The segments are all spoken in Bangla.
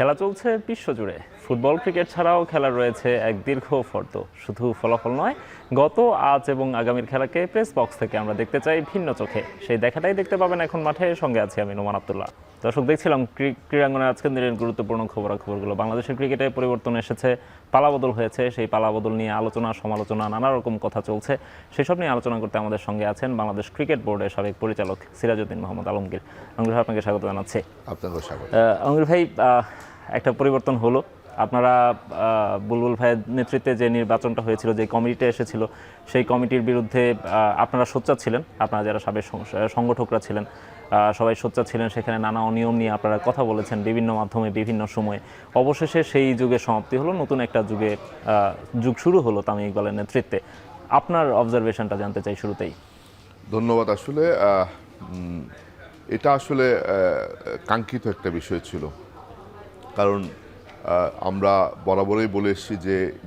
খেলা চলছে বিশ্বজুড়ে। ফুটবল ক্রিকেট ছাড়াও খেলা রয়েছে এক দীর্ঘ ফর্দ। শুধু ফলাফল নয়, গত আজ এবং আগামীর খেলাকে প্রেস বক্স থেকে আমরা দেখতে চাই ভিন্ন চোখে। সেই দেখাটাই দেখতে পাবেন এখন মাঠে। সঙ্গে আছি আমি নোমান আব্দুল্লাহ। দর্শক, দেখছিলাম ক্রীড়াঙ্গনে আজকের দিনের গুরুত্বপূর্ণ খবরাখবরগুলো। বাংলাদেশের ক্রিকেটে পরিবর্তন এসেছে, পালাবদল হয়েছে। সেই পালাবদল নিয়ে আলোচনা, সমালোচনা, নানা রকম কথা চলছে। সেসব নিয়ে আলোচনা করতে আমাদের সঙ্গে আছেন বাংলাদেশ ক্রিকেট বোর্ডের সাবেক পরিচালক সিরাজউদ্দিন মোহাম্মদ আলমগীর। আলমগীর ভাই, আপনাকে স্বাগত জানাচ্ছি। আপনাকে স্বাগত। আলমগীর ভাই, একটা পরিবর্তন হলো। আপনারা বুলবুল ভাইয়ের নেতৃত্বে যে নির্বাচনটা হয়েছিল, যে কমিটিটা এসেছিল, সেই কমিটির বিরুদ্ধে আপনারা সোচ্চার ছিলেন। আপনারা যারা সাবেক সংগঠকরা ছিলেন সবাই সোচ্চার ছিলেন। সেখানে নানা অনিয়ম নিয়ে আপনারা কথা বলেছেন বিভিন্ন মাধ্যমে, বিভিন্ন সময়ে। অবশেষে সেই যুগের সমাপ্তি হলো, নতুন একটা যুগ শুরু হলো তামিম ইকবালের নেতৃত্বে। আপনার অবজারভেশনটা জানতে চাই শুরুতেই। ধন্যবাদ। আসলে এটা আসলে কাঙ্ক্ষিত একটা বিষয় ছিল, কারণ আমরা বরাবরই বলে এসেছি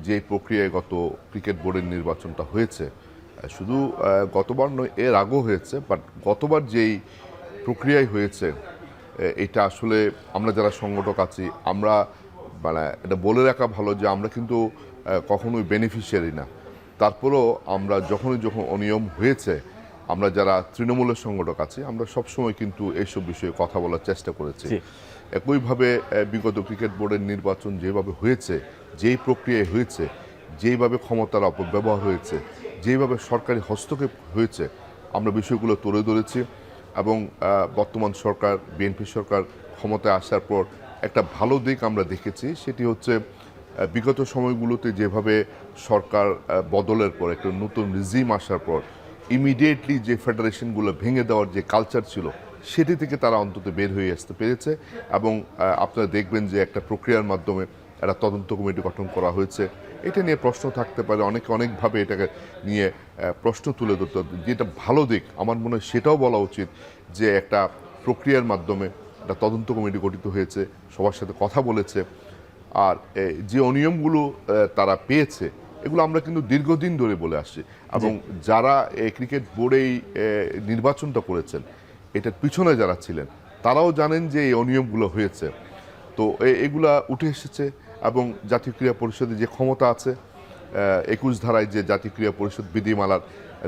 যে প্রক্রিয়ায় গত ক্রিকেট বোর্ডের নির্বাচনটা হয়েছে, শুধু গতবার নয়, এর আগেও হয়েছে, বাট গতবার যেই প্রক্রিয়ায় হয়েছে এটা আসলে আমরা যারা সংগঠক আছি, আমরা মানে এটা বলে রাখা ভালো যে আমরা কিন্তু কখনোই বেনিফিশিয়ারি না। তারপরেও আমরা যখন অনিয়ম হয়েছে, আমরা যারা তৃণমূলের সংগঠক আছি, আমরা সবসময় কিন্তু এইসব বিষয়ে কথা বলার চেষ্টা করেছি। একইভাবে বিগত ক্রিকেট বোর্ডের নির্বাচন যেভাবে হয়েছে, যেই প্রক্রিয়ায় হয়েছে, যেইভাবে ক্ষমতার অপব্যবহার হয়েছে, যেইভাবে সরকারি হস্তক্ষেপ হয়েছে, আমরা বিষয়গুলো তুলে ধরেছি। এবং বর্তমান সরকার, বিএনপি সরকার ক্ষমতায় আসার পর একটা ভালো দিক আমরা দেখেছি। সেটি হচ্ছে বিগত সময়গুলোতে যেভাবে সরকার বদলের পর, একটা নতুন রিজিম আসার পর ইমিডিয়েটলি যে ফেডারেশনগুলো ভেঙে দেওয়ার যে কালচার ছিল, সেটি থেকে তারা অন্তত বের হয়ে আসতে পেরেছে। এবং আপনারা দেখবেন যে একটা প্রক্রিয়ার মাধ্যমে একটা তদন্ত কমিটি গঠন করা হয়েছে। এটা নিয়ে প্রশ্ন থাকতে পারে, অনেকভাবে এটাকে নিয়ে প্রশ্ন তুলে ধরতে, যেটা ভালো দিক আমার মনে হয় সেটাও বলা উচিত, যে একটা প্রক্রিয়ার মাধ্যমে একটা তদন্ত কমিটি গঠিত হয়েছে, সবার সাথে কথা বলেছে। আর যে অনিয়মগুলো তারা পেয়েছে, এগুলো আমরা কিন্তু দীর্ঘদিন ধরে বলে আসছি। এবং যারা ক্রিকেট বোর্ডেই নির্বাচনটা করেছেন, এটার পিছনে যারা ছিলেন, তারাও জানেন যে এই অনিয়মগুলো হয়েছে। তো এগুলা উঠে এসেছে। এবং জাতীয় ক্রীড়া পরিষদের যে ক্ষমতা আছে, 21 ধারায় যে জাতীয় ক্রীড়া পরিষদ বিধিমালার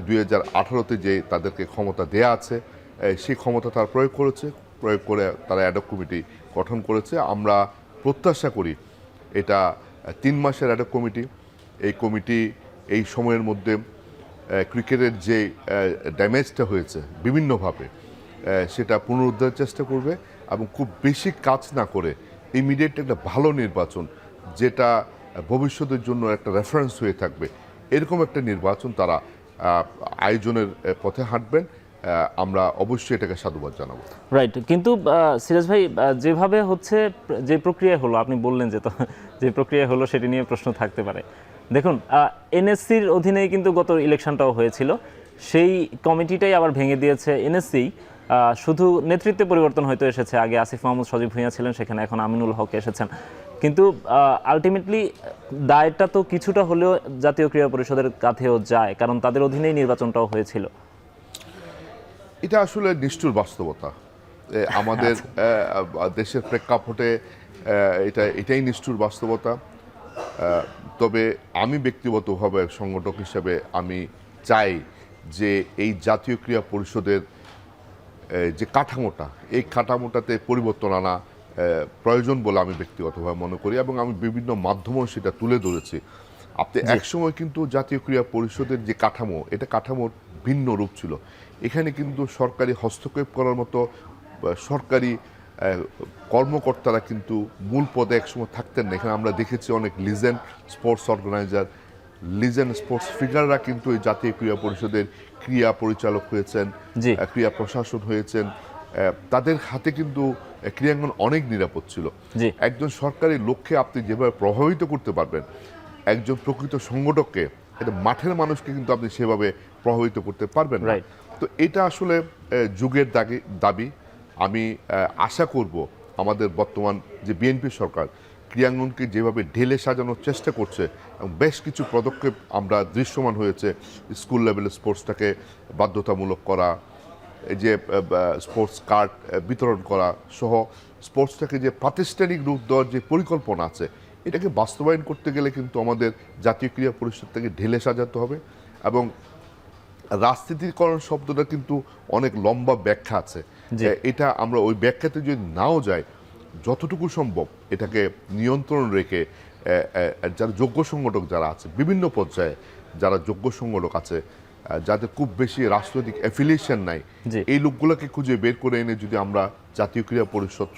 2018-তে যে তাদেরকে ক্ষমতা দেয়া আছে, সেই ক্ষমতা তারা প্রয়োগ করেছে। প্রয়োগ করে তারা অ্যাডহক কমিটি গঠন করেছে। আমরা প্রত্যাশা করি এটা 3 মাসের অ্যাডহক কমিটি। এই কমিটি এই সময়ের মধ্যে ক্রিকেটের যে ড্যামেজটা হয়েছে বিভিন্নভাবে, সেটা পুনরুদ্ধারের চেষ্টা করবে। এবং খুব বেশি কাজ না করে ইমিডিয়েট একটা ভালো নির্বাচন, যেটা ভবিষ্যতের জন্য একটা রেফারেন্স হয়ে থাকবে, এরকম একটা নির্বাচন তারা আয়োজনের পথে হাঁটবেন। আমরা অবশ্যই এটাকে সাধুবাদ জানাবো। রাইট। কিন্তু সিরাজ ভাই, যেভাবে হচ্ছে, যে প্রক্রিয়া হলো, আপনি বললেন যে প্রক্রিয়া হলো সেটি নিয়ে প্রশ্ন থাকতে পারে। দেখুন, এনএসসির অধীনেই কিন্তু গত ইলেকশনটাও হয়েছিল। সেই কমিটিটাই আবার ভেঙে দিয়েছে এনএসসি। শুধু নেতৃত্বে পরিবর্তন হয়তো এসেছে। আগে আসিফ মাহমুদ সজীব ভুঁইয়া ছিলেন, সেখানে এখন আমিনুল হক এসেছেন। কিন্তু আলটিমেটলি দায়টা তো কিছুটা হলেও জাতীয় ক্রীড়া পরিষদের কাঁধেও যায়, কারণ তাদের অধীনেই নির্বাচনটাও হয়েছিল। এটা আসলে নিষ্ঠুর বাস্তবতা আমাদের দেশের প্রেক্ষাপটে। এটাই নিষ্ঠুর বাস্তবতা। তবে আমি ব্যক্তিগতভাবে সংগঠক হিসাবে আমি চাই যে এই জাতীয় ক্রীড়া পরিষদের যে কাঠামোটা, এই কাঠামোটাতে পরিবর্তন আনা প্রয়োজন বলে আমি ব্যক্তিগতভাবে মনে করি। এবং আমি বিভিন্ন মাধ্যমেও সেটা তুলে ধরেছি। আপনি একসময় কিন্তু জাতীয় ক্রীড়া পরিষদের যে কাঠামো, এটা কাঠামোর ভিন্ন রূপ ছিল। এখানে কিন্তু সরকারি হস্তক্ষেপ করার মতো সরকারি কর্মকর্তারা কিন্তু মূল পদে একসময় থাকতেন না। এখানে আমরা দেখেছি অনেক legend sports organizer, legend sports ফিগাররা কিন্তু এই জাতীয় ক্রীড়া পরিষদের ক্রীড়া পরিচালক হয়েছেন, ক্রীড়া প্রশাসন হয়েছেন। তাদের হাতে কিন্তু ক্রীড়াঙ্গন অনেক নিরাপদ ছিল। একজন সরকারি লক্ষ্যে আপনি যেভাবে প্রভাবিত করতে পারবেন একজন প্রকৃত সংগঠককে, এটা মাঠের মানুষকে কিন্তু আপনি সেভাবে প্রভাবিত করতে পারবেন না। তো এটা আসলে যুগের দাবি। আমি আশা করব আমাদের বর্তমান যে বিএনপি সরকার ক্রীড়াঙ্গনকে যেভাবে ঢেলে সাজানোর চেষ্টা করছে, এবং বেশ কিছু পদক্ষেপ আমরা দৃশ্যমান হয়েছে। স্কুল লেভেলে স্পোর্টসটাকে বাধ্যতামূলক করা, এই যে স্পোর্টস কার্ড বিতরণ করা সহ স্পোর্টসটাকে যে প্রাতিষ্ঠানিক রূপ দেওয়ার যে পরিকল্পনা আছে এটাকে বাস্তবায়ন করতে গেলে কিন্তু আমাদের জাতীয় ক্রীড়া পরিষদ থেকে ঢেলে সাজাতে হবে। এবং রাজনীতিকরণ শব্দটা কিন্তু অনেক লম্বা ব্যাখ্যা আছে, এটা আমরা ওই ব্যাখ্যাতে যদি নাও যাই, যতটুকু সম্ভব এটাকে নিয়ন্ত্রণ রেখে যারা যোগ্য সংগঠক যারা আছে বিভিন্ন পর্যায়ে, যারা যোগ্য সংগঠক আছে, যাদের খুব বেশি রাজনৈতিক অ্যাফিলিয়েশন নাই, এই লোকগুলোকে খুঁজে বের করে এনে যদি আমরা জাতীয় ক্রীড়া পরিষদ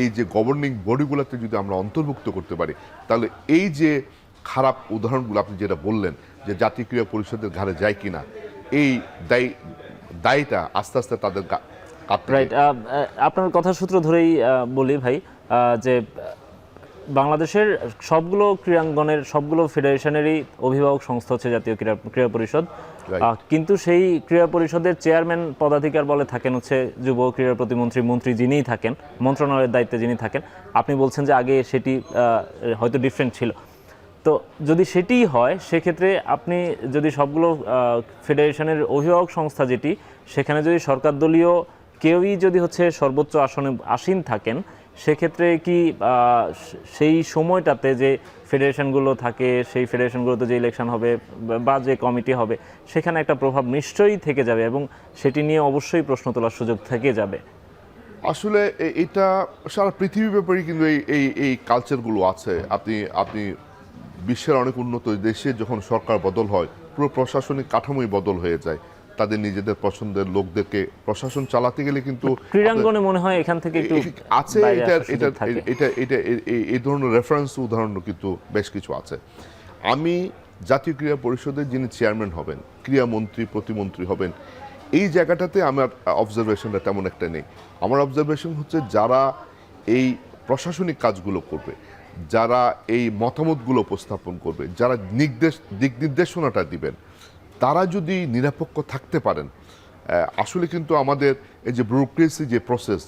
এই যে গভর্নিং বডিগুলোতে যদি আমরা অন্তর্ভুক্ত করতে পারি, তাহলে এই যে খারাপ উদাহরণগুলো আপনি যেটা বললেন যে জাতীয় ক্রীড়া পরিষদের ঘাড়ে যায় কিনা, এই দায়টা আস্তে আস্তে তাদের রাইট। আপনার কথা সূত্র ধরেই বলি ভাই, যে বাংলাদেশের সবগুলো ক্রীড়াঙ্গনের সবগুলো ফেডারেশনেরই অভিভাবক সংস্থা হচ্ছে জাতীয় ক্রীড়া পরিষদ, কিন্তু সেই ক্রীড়া পরিষদের চেয়ারম্যান পদাধিকার বলে থাকেন হচ্ছে যুব ক্রীড়া প্রতিমন্ত্রী, মন্ত্রী যিনিই থাকেন, মন্ত্রণালয়ের দায়িত্বে যিনি থাকেন। আপনি বলছেন যে আগে সেটি হয়তো ডিফারেন্ট ছিল, তো যদি সেটিই হয় সেক্ষেত্রে আপনি যদি সবগুলো ফেডারেশনের অভিভাবক সংস্থা যেটি, সেখানে যদি সরকার দলীয় কেউই যদি হচ্ছে সর্বোচ্চ আসনে আসীন থাকেন, সেক্ষেত্রে কি সেই সময়টাতে যে ফেডারেশনগুলো থাকে, সেই ফেডারেশনগুলোতে যে ইলেকশন হবে বা যে কমিটি হবে, সেখানে একটা প্রভাব নিশ্চয়ই থেকে যাবে এবং সেটি নিয়ে অবশ্যই প্রশ্ন তোলার সুযোগ থেকে যাবে। আসলে এটা সারা পৃথিবীর ব্যাপারে কিন্তু এই কালচারগুলো আছে। আপনি বিশ্বের অনেক উন্নত দেশে যখন সরকার বদল হয়, পুরো প্রশাসনিক কাঠামোই বদল হয়ে যায়। তাদের নিজেদের পছন্দের লোকদেরকে প্রশাসন চালাতে গেলে কিন্তু ক্রীড়াঙ্গনে মনে হয় এখান থেকে একটু আছে, এটা এই ধরনের রেফারেন্স উদাহরণ কিন্তু বেশ কিছু আছে। আমি জাতীয় ক্রীড়া পরিষদের যিনি চেয়ারম্যান হবেন, ক্রীড়ামন্ত্রী প্রতিমন্ত্রী হবেন, এই জায়গাটাতে আমার অবজারভেশনটা তেমন একটা নেই। আমার অবজারভেশন হচ্ছে যারা এই প্রশাসনিক কাজগুলো করবে, যারা এই মতামতগুলো উপস্থাপন করবে, যারা দিক নির্দেশনাটা দিবেন, তারা যদি নিরপেক্ষ থাকতে পারেন, আসলে কিন্তু আমাদের এই যে ব্যুরোক্রেসি যে প্রসেস,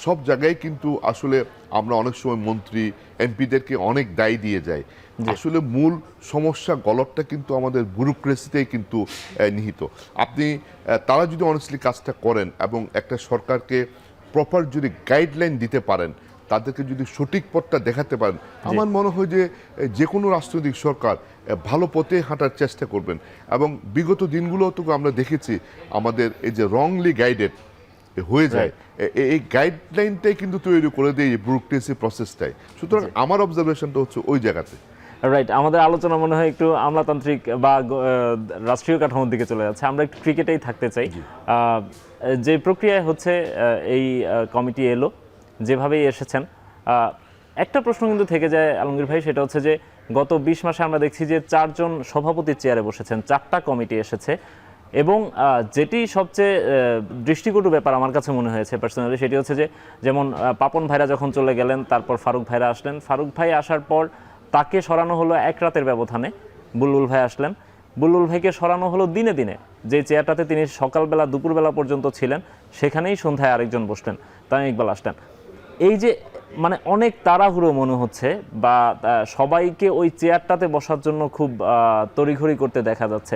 সব জায়গায় কিন্তু আসলে আমরা অনেক সময় মন্ত্রী এমপিদেরকে অনেক দায় দিয়ে যাই। আসলে মূল সমস্যা গলতটা কিন্তু আমাদের ব্যুরোক্রেসিতেই কিন্তু নিহিত। আপনি তারা যদি অনেস্টলি কাজটা করেন এবং একটা সরকারকে প্রপার যদি গাইডলাইন দিতে পারেন, তাদেরকে যদি সঠিক পথটা দেখাতে পারেন, আমার মনে হয় যে কোনো রাজনৈতিক সরকার ভালো পথে হাঁটার চেষ্টা করবেন। এবং বিগত দিনগুলোতে আমরা দেখেছি আমাদের এই যে রংলি গাইডেড হয়ে যায়, এই গাইডলাইনটাই কিন্তু তৈরি করে দেয় এই ব্যুরোক্রেসি প্রসেসটাই। সুতরাং আমার অবজারভেশনটা হচ্ছে ওই জায়গাতে। রাইট। আমাদের আলোচনা মনে হয় একটু আমলাতান্ত্রিক বা রাষ্ট্রীয় কাঠামোর দিকে চলে যাচ্ছে। আমরা একটু ক্রিকেটেই থাকতে চাই। যে প্রক্রিয়ায় হচ্ছে এই কমিটি এলো, যেভাবেই এসেছেন, একটা প্রশ্ন কিন্তু থেকে যায় আলমগীর ভাই, সেটা হচ্ছে যে গত 20 মাসে আমরা দেখছি যে 4 জন সভাপতির চেয়ারে বসেছেন, 4টা কমিটি এসেছে, এবং যেটি সবচেয়ে দৃষ্টিকটু ব্যাপার আমার কাছে মনে হয়েছে পার্সোনালি, সেটি হচ্ছে যে যেমন পাপন ভাইরা যখন চলে গেলেন, তারপর ফারুক ভাইরা আসলেন, ফারুক ভাই আসার পর তাকে সরানো হলো এক রাতের ব্যবধানে, বুলবুল ভাই আসলেন, বুলবুল ভাইকে সরানো হলো দিনে দিনে, যে চেয়ারটাতে তিনি সকালবেলা দুপুরবেলা পর্যন্ত ছিলেন সেখানেই সন্ধ্যায় আরেকজন বসলেন, তামিম ইকবাল আসলেন। এই যে মানে অনেক তাড়াহুড়ো মনে হচ্ছে, বা সবাইকে ওই চেয়ারটাতে বসার জন্য খুব তড়িঘড়ি করতে দেখা যাচ্ছে,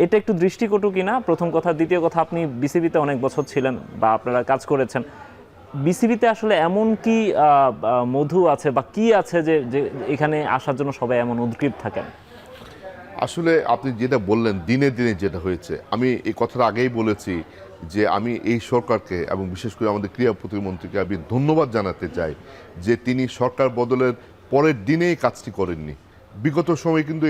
এটা একটু দৃষ্টিকটু কিনা? প্রথম কথা। দ্বিতীয় কথা, আপনি বিসিবিতে অনেক বছর ছিলেন বা আপনারা কাজ করেছেন, বিসিবিতে আসলে এমন কি মধু আছে বা কি আছে যে এখানে আসার জন্য সবাই এমন উদ্গ্রীব থাকেন? আসলে আপনি যেটা বললেন দিনে দিনে যেটা হয়েছে, আমি এই কথাটা আগেই বলেছি যে আমি এই সরকারকে এবং বিশেষ করে আমাদের ক্রীড়া প্রতিমন্ত্রীকে আমি ধন্যবাদ জানাতে চাই যে তিনি সরকার বদলের পরের দিনেই কাজটি করেননি। বিগত সময় কিন্তু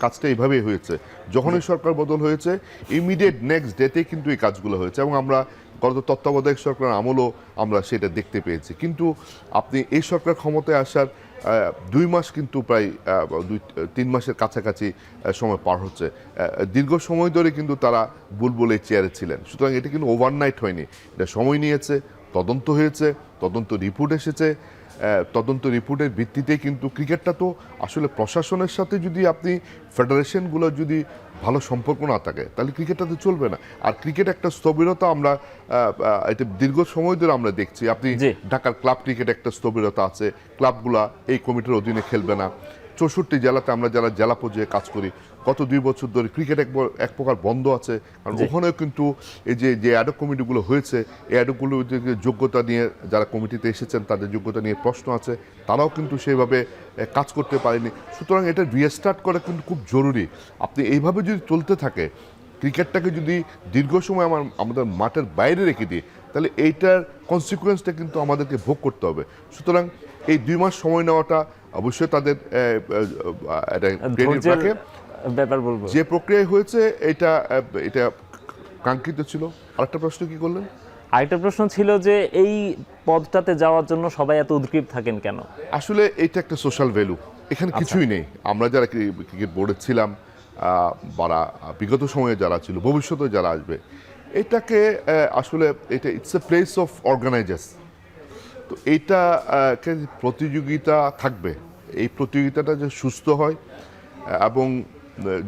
কাজটা এইভাবেই হয়েছে। যখনই সরকার বদল হয়েছে ইমিডিয়েট নেক্সট ডেতে কিন্তু এই কাজগুলো হয়েছে, এবং আমরা গত তত্ত্বাবধায়ক সরকারের আমলও আমরা সেটা দেখতে পেয়েছি। কিন্তু আপনি এই সরকার ক্ষমতায় আসার 2 মাস কিন্তু প্রায় 3 মাসের কাছাকাছি সময় পার হচ্ছে। দীর্ঘ সময় ধরে কিন্তু তারা বুলবুলের চেয়ারে ছিলেন। সুতরাং এটা কিন্তু ওভারনাইট হয়নি, এটা সময় নিয়েছে, তদন্ত হয়েছে, তদন্ত রিপোর্ট এসেছে, তদন্ত রিপোর্টের ভিত্তিতে কিন্তু ক্রিকেটটা তো আসলে প্রশাসনের সাথে যদি আপনি ফেডারেশনগুলো যদি ভালো সম্পর্ক না থাকে তাহলে ক্রিকেটটা তো চলবে না। আর ক্রিকেট একটা স্থবিরতা আমরা এটা দীর্ঘ সময় ধরে আমরা দেখছি। আপনি ঢাকার ক্লাব ক্রিকেট একটা স্থবিরতা আছে, ক্লাবগুলা এই কমিটির অধীনে খেলবে না। 64 জেলাতে আমরা যারা জেলা পর্যায়ে কাজ করি, গত 2 বছর ধরে ক্রিকেট এক প্রকার বন্ধ আছে, কারণ ওখানেও কিন্তু এই যে অ্যাডক কমিটিগুলো হয়েছে, এই অ্যাডকগুলো যোগ্যতা নিয়ে যারা কমিটিতে এসেছেন তাদের যোগ্যতা নিয়ে প্রশ্ন আছে, তারাও কিন্তু সেইভাবে কাজ করতে পারেনি। সুতরাং এটা রিস্টার্ট করা কিন্তু খুব জরুরি। আপনি এইভাবে যদি চলতে থাকে, ক্রিকেটটাকে যদি দীর্ঘ সময় আমাদের মাঠের বাইরে রেখে দিই, তাহলে এইটার কনসিকুয়েন্সটা কিন্তু আমাদেরকে ভোগ করতে হবে। সুতরাং এই 2 মাস সময় নেওয়াটা অবশ্যই তাদের ব্যাপার বলবো, যে প্রক্রিয়া হয়েছে এটা কাঙ্ক্ষিত ছিল। আরেকটা প্রশ্ন কি করলেন? আরেকটা প্রশ্ন ছিল যে এই পদটাতে যাওয়ার জন্য সবাই এত উদ্গ্রীব থাকেন কেন? আসলে এটা একটা সোশ্যাল ভ্যালু, এখানে কিছুই নেই। আমরা যারা ক্রিকেট বোর্ডে ছিলাম বা বিগত সময়ে যারা ছিল, ভবিষ্যতে যারা আসবে, এটাকে আসলে it's a place of organisers. তো এইটা প্রতিযোগিতা থাকবে, এই প্রতিযোগিতাটা যে সুস্থ হয় এবং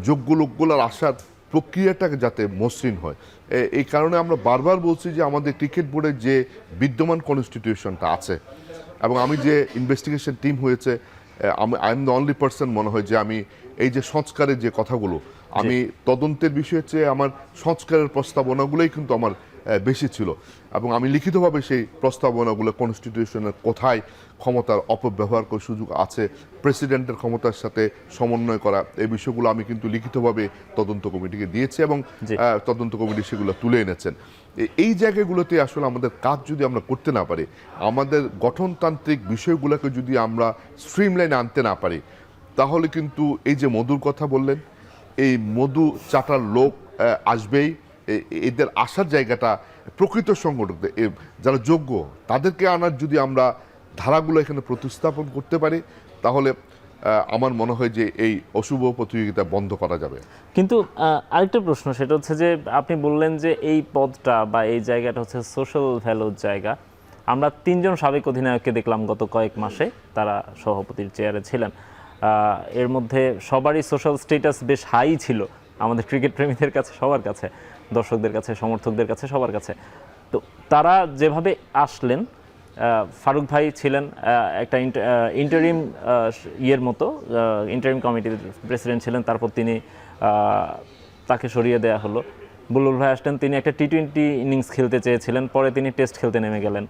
যোগ্য লোকগুলোর আসার প্রক্রিয়াটাকে যাতে মসৃণ হয়, এই কারণে আমরা বারবার বলছি যে আমাদের ক্রিকেট বোর্ডের যে বিদ্যমান কনস্টিটিউশনটা আছে এবং আমি যে ইনভেস্টিগেশন টিম হয়েছে, I am the only person মনে হয় যে আমি এই যে সংস্কারের যে কথাগুলো, আমি তদন্তের বিষয়ের চেয়ে আমার সংস্কারের প্রস্তাবনাগুলোই কিন্তু আমার বেশি ছিল এবং আমি লিখিতভাবে সেই প্রস্তাবনাগুলো কনস্টিটিউশনের কোথায় ক্ষমতার অপব্যবহার করার সুযোগ আছে, প্রেসিডেন্টের ক্ষমতার সাথে সমন্বয় করা, এই বিষয়গুলো আমি কিন্তু লিখিতভাবে তদন্ত কমিটিকে দিয়েছি এবং তদন্ত কমিটি সেগুলো তুলে এনেছেন। এই জায়গাগুলোতে আসলে আমাদের কাজ যদি আমরা করতে না পারি, আমাদের গঠনতান্ত্রিক বিষয়গুলোকে যদি আমরা স্ট্রিমলাইনে আনতে না পারি, তাহলে কিন্তু এই যে মধুর কথা বললেন, এই মধু চাটার লোক আসবেই। এদের আসার জায়গাটা প্রকৃত সংগঠকদের যারা যোগ্য তাদেরকে আনার যদি আমরা ধারাগুলো এখানে প্রতিস্থাপন করতে পারি, তাহলে আমার মনে হয় যে এই অশুভ প্রতিযোগিতা বন্ধ করা যাবে। কিন্তু আরেকটা প্রশ্ন, সেটা হচ্ছে যে আপনি বললেন যে এই পদটা বা এই জায়গাটা হচ্ছে সোশ্যাল ভ্যালুর জায়গা। আমরা 3 জন সাবেক অধিনায়ককে দেখলাম গত কয়েক মাসে, তারা সভাপতির চেয়ারে ছিলেন। এর মধ্যে সবারই সোশ্যাল স্ট্যাটাস বেশ হাই ছিল আমাদের ক্রিকেট প্রেমীদের কাছে, সবার কাছে, দর্শকদের কাছে, সমর্থকদের কাছে, সবার কাছে। তো তারা যেভাবে আসলেন, ফারুক ভাই ছিলেন একটা ইন্টারিম ইয়ের মতো, ইন্টারিম কমিটির প্রেসিডেন্ট ছিলেন, তারপর তিনি তাকে সরিয়ে দেওয়া হলো। বুলবুল ভাই আসলেন, তিনি একটা টি-20 ইনিংস খেলতে চেয়েছিলেন, পরে তিনি টেস্ট খেলতে নেমে গেলেন।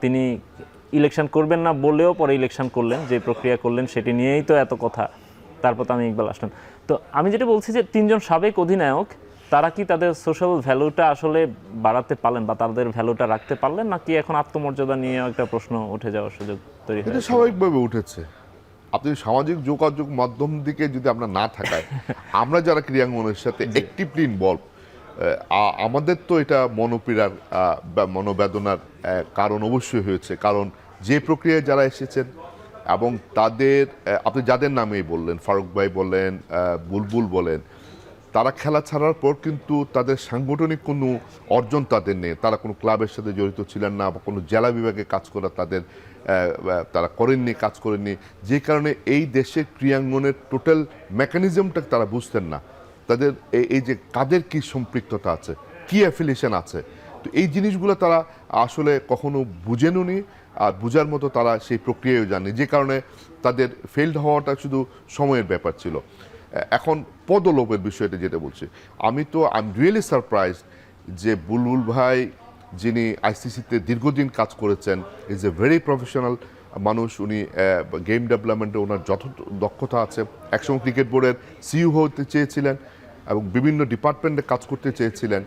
তিনি ইলেকশন করবেন না বলেও পরে ইলেকশন করলেন, যে প্রক্রিয়া করলেন সেটি নিয়েই তো এত কথা। তারপর তো আমি ইকবাল আসলেন। তো আমি যেটা বলছি যে 3 জন সাবেক অধিনায়ক, তারা কি তাদের সোশ্যাল ভ্যালুটা আসলে বাড়াতে পারলেন বা তাদের ভ্যালুটা রাখতে পারলেন, নাকি এখন আত্মমর্যাদা নিয়ে একটা প্রশ্ন উঠে যাওয়ার সুযোগ তৈরি এটা হয়েছে? স্বাভাবিকভাবে উঠেছে। আপনি সামাজিক যোগাযোগ মাধ্যম দিকে যদি আমরা না থাকায়, আমরা যারা ক্রীড়াঙ্গনের সাথে অ্যাক্টিভলি ইনভলভ, আমাদের তো এটা মনোপীড়ার মনোবেদনার কারণ অবশ্যই হয়েছে। কারণ যে প্রক্রিয়ায় যারা এসেছেন এবং তাদের, আপনি যাদের নামেই বললেন, ফারুক ভাই বলেন, বুলবুল বলেন, তারা খেলা ছাড়ার পর কিন্তু তাদের সাংগঠনিক কোনো অর্জন তাদের নেই। তারা কোনো ক্লাবের সাথে জড়িত ছিলেন না বা কোনো জেলা বিভাগে কাজ করা তারা করেননি, কাজ করেননি, যে কারণে এই দেশের ক্রীড়াঙ্গনের টোটাল মেকানিজমটা তারা বুঝতেন না। তাদের এই যে কাদের কী সম্পৃক্ততা আছে, কী অ্যাফিলিয়েশন আছে, তো এই জিনিসগুলো তারা আসলে কখনো বুঝেননি, আর বোঝার মতো তারা সেই প্রক্রিয়াও জানেনি, যে কারণে তাদের ফেলড হওয়াটা শুধু সময়ের ব্যাপার ছিল। এখন পদলোপের বিষয়টা যেটা বলছি, আই এম রিয়েলি সারপ্রাইজ যে বুলবুল ভাই, যিনি আইসিসিতে দীর্ঘদিন কাজ করেছেন, ইজ এ ভেরি প্রফেশনাল মানুষ। উনি গেম ডেভেলপমেন্টে ওনার যথেষ্ট দক্ষতা আছে। একসময় ক্রিকেট বোর্ডের সিইও হতে চেয়েছিলেন এবং বিভিন্ন ডিপার্টমেন্টে কাজ করতে চেয়েছিলেন।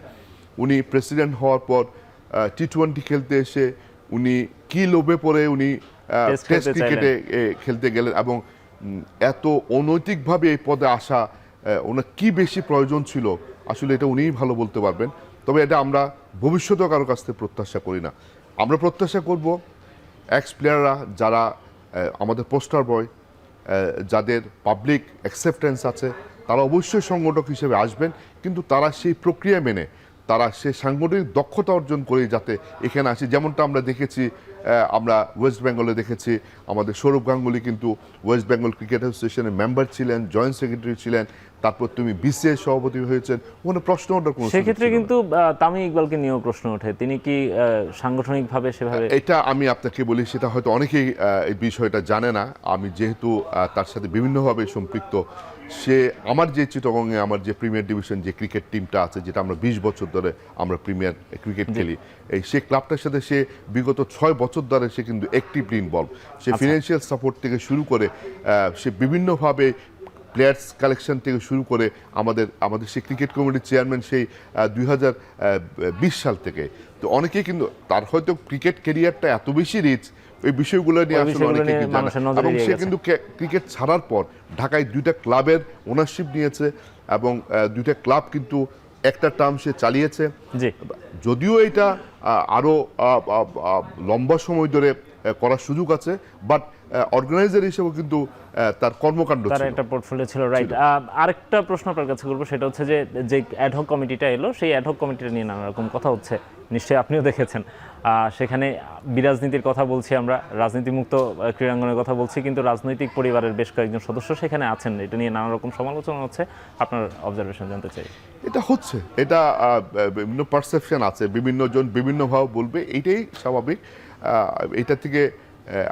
উনি প্রেসিডেন্ট হওয়ার পর টি-20 খেলতে এসে উনি কি লোভে পড়ে উনি টেস্ট ক্রিকেটে খেলতে গেলেন এবং এত অনৈতিকভাবে এই পদে আসা ওনার কি বেশি প্রয়োজন ছিল, আসলে এটা উনিই ভালো বলতে পারবেন। তবে এটা আমরা ভবিষ্যতেও কারো কাছ থেকে প্রত্যাশা করি না। আমরা প্রত্যাশা করব এক্স প্লেয়াররা যারা আমাদের পোস্টার বয়, যাদের পাবলিক অ্যাকসেপ্টেন্স আছে, তারা অবশ্যই সংগঠক হিসেবে আসবেন, কিন্তু তারা সেই প্রক্রিয়া মেনে তারা সে সাংগঠনিক দক্ষতা অর্জন করে যাতে এখানে আসে, যেমনটা আমরা দেখেছি আমরা ওয়েস্ট বেঙ্গলে দেখেছি আমাদের সৌরভ গাঙ্গুলি কিন্তু ওয়েস্ট বেঙ্গল ক্রিকেট অ্যাসোসিয়েশনের মেম্বার ছিলেন, জয়েন্ট সেক্রেটারি ছিলেন, তারপর তুমি বিসিএস সভাপতি হয়েছেন, ওখানে প্রশ্ন ওঠার কোনো সেক্ষেত্রে কিন্তু তামিম ইকবালকে নিয়েও প্রশ্ন ওঠে, তিনি কি সাংগঠনিকভাবে সেভাবে? এটা আমি আপনাকে বলি, সেটা হয়তো অনেকেই এই বিষয়টা জানে না। আমি যেহেতু তার সাথে বিভিন্নভাবে সম্পৃক্ত, সে আমার যে চিটাগংয়ে আমার যে প্রিমিয়ার ডিভিশন যে ক্রিকেট টিমটা আছে, যেটা আমরা 20 বছর ধরে আমরা প্রিমিয়ার ক্রিকেট খেলি, এই সে ক্লাবটার সাথে সে বিগত 6 বছর ধরে সে কিন্তু অ্যাক্টিভলি ইনভলভ। সে ফিনান্সিয়াল সাপোর্ট থেকে শুরু করে সে বিভিন্নভাবে প্লেয়ার্স কালেকশন থেকে শুরু করে আমাদের সেই ক্রিকেট কমিটির চেয়ারম্যান সেই 2020 সাল থেকে। তো অনেকেই কিন্তু তার হয়তো ক্রিকেট ক্যারিয়ারটা এত বেশি রিচ, এই বিষয়গুলো নিয়ে আসলে অনেকে জানে। এবং সে কিন্তু ক্রিকেট ছাড়ার পর ঢাকায় 2টা ক্লাবের ওনারশিপ নিয়েছে এবং 2টা ক্লাব কিন্তু একটা টার্ম সে চালিয়েছে। যদিও এটা আরো লম্বা সময় ধরে করার সুযোগ আছে, বাট অর্গানাইজার হিসেবে কিন্তু তার কর্মকাণ্ড তার একটা পোর্টফোলিও ছিল, রাইট। আরেকটা প্রশ্ন আপনার কাছে করবো, সেটা হচ্ছে যে অ্যাডহক কমিটিটা এলো, সেই অ্যাডহক কমিটিটা নিয়ে নানা রকম কথা হচ্ছে, নিশ্চয়ই আপনিও দেখেছেন। সেখানে বিরাজনীতির কথা বলছি আমরা, রাজনীতিমুক্ত ক্রীড়াঙ্গনের কথা বলছি, কিন্তু রাজনৈতিক পরিবারের বেশ কয়েকজন সদস্য সেখানে আছেন, এটা নিয়ে নানা রকম সমালোচনা হচ্ছে, আপনার অবজারভেশন জানতে চাই। এটা হচ্ছে, এটা বিভিন্ন পারসেপশন আছে, বিভিন্ন জন বিভিন্নভাবে বলবে, এইটাই স্বাভাবিক। এটা থেকে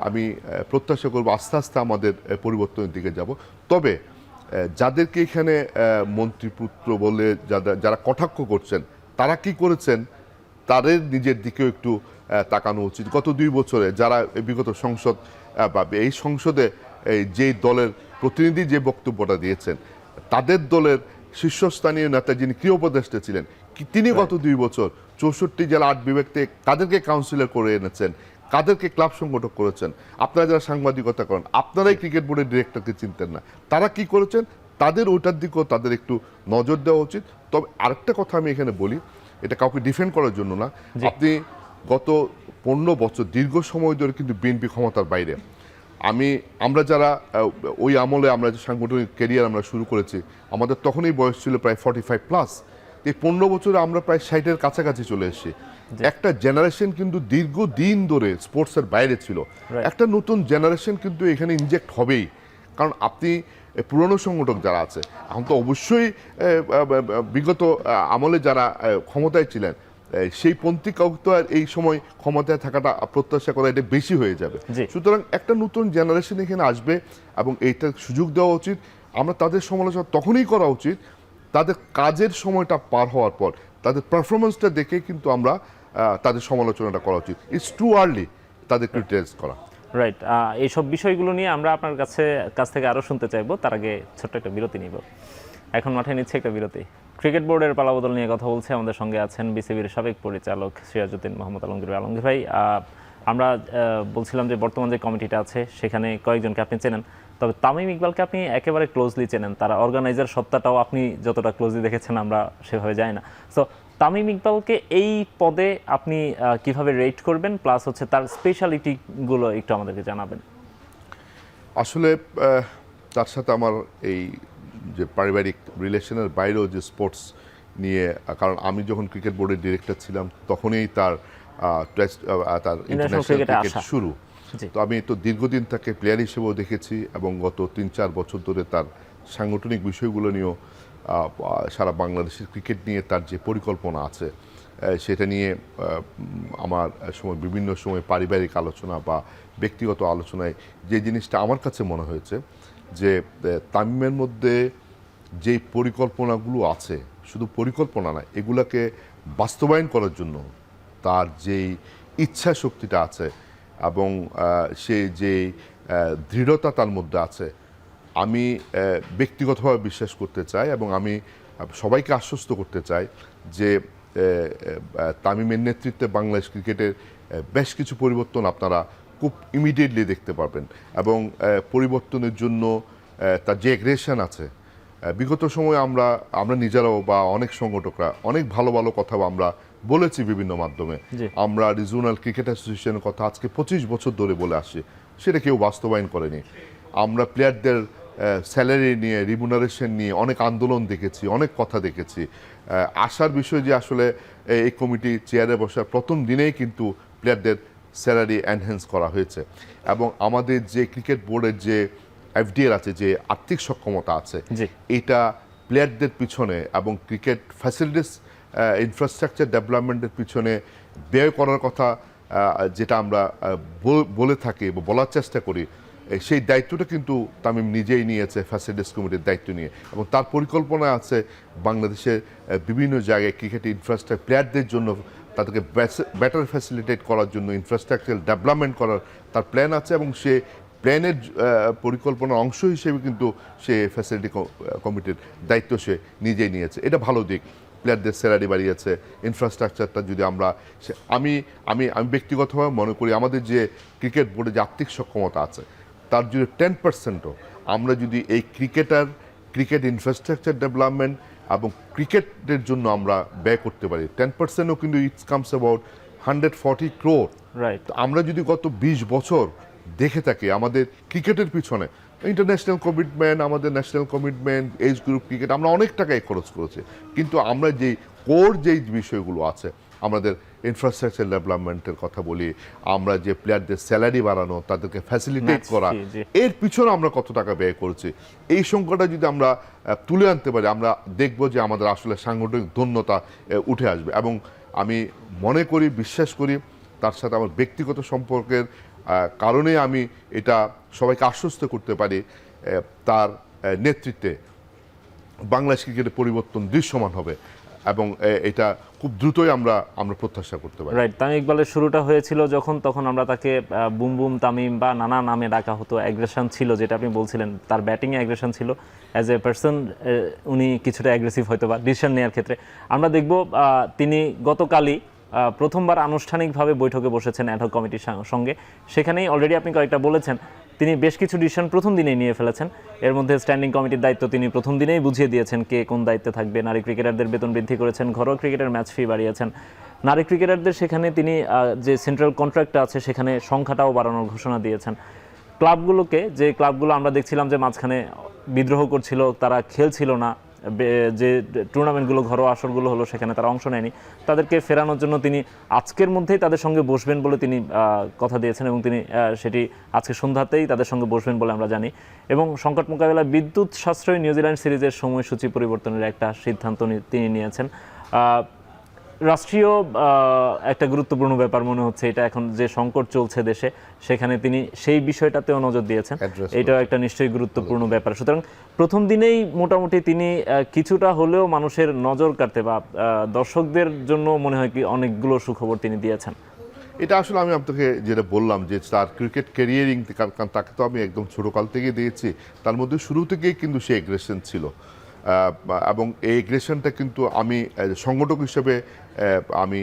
আমি প্রত্যাশা করব আস্তে আস্তে আমাদের পরিবর্তনের দিকে যাব। তবে যাদেরকে এখানে মন্ত্রীপুত্র বলে যারা কটাক্ষ করছেন, তারা কি করেছেন তাদের নিজের দিকেও একটু তাকানো উচিত। গত 2 বছরে যারা বিগত সংসদ বা এই সংসদে যেই দলের প্রতিনিধি যে বক্তব্যটা দিয়েছেন, তাদের দলের শীর্ষস্থানীয় নেতা যিনি ক্রিয় উপদেষ্টা ছিলেন, তিনি গত 2 বছর 64 জেলা 8 বিভাগ থেকে কাদেরকে কাউন্সিলর করে এনেছেন, কাদেরকে ক্লাব সংগঠক করেছেন। আপনারা যারা সাংবাদিকতা করেন, আপনারাই ক্রিকেট বোর্ডের ডিরেক্টরকে চিনতেন না, তারা কি করেছেন, তাদের ওইটার দিকেও তাদের একটু নজর দেওয়া উচিত। তবে আরেকটা কথা আমি এখানে বলি, এটা কাউকে ডিফেন্ড করার জন্য না, আপনি গত 15 বছর দীর্ঘ সময় ধরে কিন্তু বিএনপি ক্ষমতার বাইরে। আমরা যারা ওই আমলে আমরা যে সাংগঠনিক ক্যারিয়ার আমরা শুরু করেছি, আমাদের তখনই বয়স ছিল প্রায় 45+। এই 15 বছরে আমরা প্রায় 60-এর কাছাকাছি চলে এসেছি। একটা জেনারেশন কিন্তু দীর্ঘদিন ধরে স্পোর্টসের বাইরে ছিল, একটা নতুন জেনারেশন কিন্তু এখানে ইনজেক্ট হবেই। কারণ আপনি পুরনো সংগঠক যারা আছে, এখন তো অবশ্যই বিগত আমলে যারা ক্ষমতায় ছিলেন সেই পন্থী কাউকে আর এই সময় ক্ষমতায় থাকাটা প্রত্যাশা করা এটা বেশি হয়ে যাবে। সুতরাং একটা নতুন জেনারেশন এখানে আসবে এবং এইটার সুযোগ দেওয়া উচিত। আমরা তাদের সমালোচনা তখনই করা উচিত তাদের কাজের সময়টা পার হওয়ার পর, তাদের পারফরমেন্সটা দেখে কিন্তু আমরা তাদের সমালোচনাটা করা উচিত। ইটস টু আর্লি তাদের ক্রিটিসাইজ করা। রাইট, এইসব বিষয়গুলো নিয়ে আমরা আপনার কাছ থেকে আরও শুনতে চাইবো। তার আগে ছোট্ট একটা বিরতি নিব। এখন মাঠে নিচ্ছে একটা বিরতি। ক্রিকেট বোর্ডের পালাবদল নিয়ে কথা বলছে, আমাদের সঙ্গে আছেন বিসিবির সাবেক পরিচালক সিরাজউদ্দিন মোহাম্মদ আলমগীর। আলমগীর ভাই, আমরা বলছিলাম যে বর্তমান যে কমিটিটা আছে সেখানে কয়েকজনকে আপনি চেনেন, তবে তামিম ইকবালকে আপনি একেবারে ক্লোজলি চেনেন, তারা অর্গানাইজার সত্তাটাও আপনি যতটা ক্লোজলি দেখেছেন আমরা সেভাবে যাই না। সো তামিম ইকবালকে এই পদে আপনি কিভাবে রেট করবেন, প্লাস হচ্ছে তার স্পেশালিটিগুলো একটু আমাদেরকে জানাবেন। আসলে তার সাথে আমার এই যে পারিবারিক রিলেশনের বাইরেও যে স্পোর্টস নিয়ে, কারণ আমি যখন ক্রিকেট বোর্ডের ডিরেক্টর ছিলাম তখনই তার ইন্টারন্যাশনাল ক্রিকেট শুরু। তো আমি তো দীর্ঘদিন তাকে প্লেয়ার হিসেবেও দেখেছি এবং গত 3-4 বছর ধরে তার সাংগঠনিক বিষয়গুলো নিয়েও সারা বাংলাদেশের ক্রিকেট নিয়ে তার যে পরিকল্পনা আছে সেটা নিয়ে আমার বিভিন্ন সময় পারিবারিক আলোচনা বা ব্যক্তিগত আলোচনায় যে জিনিসটা আমার কাছে মনে হয়েছে যে তামিমের মধ্যে যেই পরিকল্পনাগুলো আছে, শুধু পরিকল্পনা নয়, এগুলাকে বাস্তবায়ন করার জন্য তার যেই ইচ্ছা শক্তিটা আছে এবং সে যে দৃঢ়তা তার মধ্যে আছে, আমি ব্যক্তিগতভাবে বিশ্বাস করতে চাই এবং আমি সবাইকে আশ্বস্ত করতে চাই যে তামিমের নেতৃত্বে বাংলাদেশ ক্রিকেটের বেশ কিছু পরিবর্তন আপনারা খুব ইমিডিয়েটলি দেখতে পারবেন। এবং পরিবর্তনের জন্য তার যে এগ্রেশন আছে, বিগত সময়ে আমরা নিজেরাও বা অনেক সংগঠকরা অনেক ভালো ভালো কথা আমরা বলেছি বিভিন্ন মাধ্যমে। আমরা রিজিওনাল ক্রিকেট অ্যাসোসিয়েশনের কথা আজকে 25 বছর ধরে বলে আসছি, সেটা কেউ বাস্তবায়ন করেনি। আমরা প্লেয়ারদের স্যালারি নিয়ে, রিমুনারেশন নিয়ে অনেক আন্দোলন দেখেছি, অনেক কথা দেখেছি। আশার বিষয় যে আসলে এই কমিটি চেয়ারে বসার প্রথম দিনেই কিন্তু প্লেয়ারদের স্যালারি এনহ্যান্স করা হয়েছে এবং আমাদের যে ক্রিকেট বোর্ডের যে এফডিএর আছে, যে আর্থিক সক্ষমতা আছে, এটা প্লেয়ারদের পিছনে এবং ক্রিকেট ফ্যাসিলিটিস ইনফ্রাস্ট্রাকচার ডেভেলপমেন্টের পিছনে ব্যয় করার কথা যেটা আমরা বলে থাকি বা বলার চেষ্টা করি, সেই দায়িত্বটা কিন্তু তামিম নিজেই নিয়েছে ফ্যাসিলিটিস কমিটির দায়িত্ব নিয়ে এবং তার পরিকল্পনা আছে বাংলাদেশের বিভিন্ন জায়গায় ক্রিকেট ইনফ্রাস্ট্রাকচার প্লেয়ারদের জন্য তাদেরকে বেটার ফ্যাসিলিটেট করার জন্য ইনফ্রাস্ট্রাকচার ডেভেলপমেন্ট করার তার প্ল্যান আছে এবং সে প্ল্যানের পরিকল্পনার অংশ হিসেবে কিন্তু সে ফ্যাসিলিটি কমিটির দায়িত্ব সে নিজেই নিয়েছে। এটা ভালো দিক, প্লেয়ারদের স্যালারি বাড়িয়েছে, ইনফ্রাস্ট্রাকচারটা যদি আমরা আমি আমি আমি ব্যক্তিগতভাবে মনে করি আমাদের যে ক্রিকেট বোর্ডে যে আর্থিক সক্ষমতা আছে তার যদি 10%ও আমরা যদি এই ক্রিকেট ইনফ্রাস্ট্রাকচার ডেভেলপমেন্ট এবং ক্রিকেটের জন্য আমরা ব্যয় করতে পারি, 10%ও কিন্তু it's comes about 140 crore। Right, আমরা যদি গত 20 বছর দেখে থাকি আমাদের ক্রিকেটের পিছনে ইন্টারন্যাশনাল কমিটমেন্ট, আমাদের national commitment, age group cricket, আমরা অনেক টাকাই খরচ করেছি, কিন্তু আমরা যেই কোর যেই বিষয়গুলো আছে আমাদের ইনফ্রাস্ট্রাকচার ডেভেলপমেন্টের কথা বলি, আমরা যে প্লেয়ারদের স্যালারি বাড়ানো, তাদেরকে ফ্যাসিলিটেট করা, এর পিছনে আমরা কত টাকা ব্যয় করছি, এই সংখ্যাটা যদি আমরা তুলে আনতে পারি আমরা দেখব যে আমাদের আসলে সাংগঠনিক ধন্যতা উঠে আসবে। এবং আমি মনে করি, বিশ্বাস করি, তার সাথে আমার ব্যক্তিগত সম্পর্কের কারণে আমি এটা সবাইকে আশ্বস্ত করতে পারি, তার নেতৃত্বে বাংলাদেশ ক্রিকেটের পরিবর্তন দৃশ্যমান হবে এবং এটা খুব দ্রুতই আমরা প্রত্যাশা করতে পারি। রাইট, তামিম ইকবালের শুরুটা হয়েছিল তখন আমরা তাকে বুম বুম তামিম বা নানা নামে ডাকা হতো। অ্যাগ্রেশন ছিল, যেটা আপনি বলছিলেন, তার ব্যাটিংয়ে অ্যাগ্রেশন ছিল। অ্যাজ এ পার্সন উনি কিছুটা অ্যাগ্রেসিভ হয়তো বা ডিসিশন নেওয়ার ক্ষেত্রে। আমরা দেখব তিনি গতকালই প্রথমবার আনুষ্ঠানিকভাবে বৈঠকে বসেছেন অ্যাডহক কমিটির সঙ্গে। সেখানেই অলরেডি আপনি কয়েকটা বলেছেন, তিনি বেশ কিছু ডিসিশন প্রথম দিনেই নিয়ে ফেলেছেন। এর মধ্যে স্ট্যান্ডিং কমিটির দায়িত্ব তিনি প্রথম দিনেই বুঝিয়ে দিয়েছেন কে কোন দায়িত্বে থাকবে। নারী ক্রিকেটারদের বেতন বৃদ্ধি করেছেন, ঘরোয়া ক্রিকেটের ম্যাচ ফি বাড়িয়েছেন। নারী ক্রিকেটারদের সেখানে তিনি যে সেন্ট্রাল কন্ট্রাক্টটা আছে সেখানে সংখ্যাটাও বাড়ানোর ঘোষণা দিয়েছেন। যে ক্লাবগুলো আমরা দেখছিলাম যে মাঝখানে বিদ্রোহ করছিল, তারা খেলছিল না, যে টুর্নামেন্টগুলো ঘরোয়া আসরগুলো হলো সেখানে তারা অংশ নেয়নি, তাদেরকে ফেরানোর জন্য তিনি আজকের মধ্যেই তাদের সঙ্গে বসবেন বলে তিনি কথা দিয়েছেন এবং তিনি সেটি আজকে সন্ধ্যাতেই তাদের সঙ্গে বসবেন বলে আমরা জানি। এবং সংকট মোকাবেলায় বিদ্যুৎ সাশ্রয়ী নিউজিল্যান্ড সিরিজের সময়সূচি পরিবর্তনের একটা সিদ্ধান্ত তিনি নিয়েছেন। রাষ্ট্রীয় একটা গুরুত্বপূর্ণ ব্যাপার মনে হচ্ছে এটা, এখন যে সংকট চলছে দেশে সেখানে তিনি সেই বিষয়টাতেও নজর দিয়েছেন, এটাও একটা নিশ্চয়ই গুরুত্বপূর্ণ ব্যাপার। সুতরাং প্রথম দিনেই মোটামুটি তিনি কিছুটা হলেও মানুষের নজর কাড়তে বা দর্শকদের জন্য মনে হয় কি অনেকগুলো সুখবর তিনি দিয়েছেন। এটা আসলে আমি আপনাকে যেটা বললাম যে তার ক্রিকেট ক্যারিয়ারিং, কারণ তাকে তো আমি একদম ছোটকাল থেকে দিয়েছি, তার মধ্যে শুরু থেকেই কিন্তু সে এগ্রেশন ছিল এবং এই এগ্রেশনটা কিন্তু আমি সংগঠক হিসেবে আমি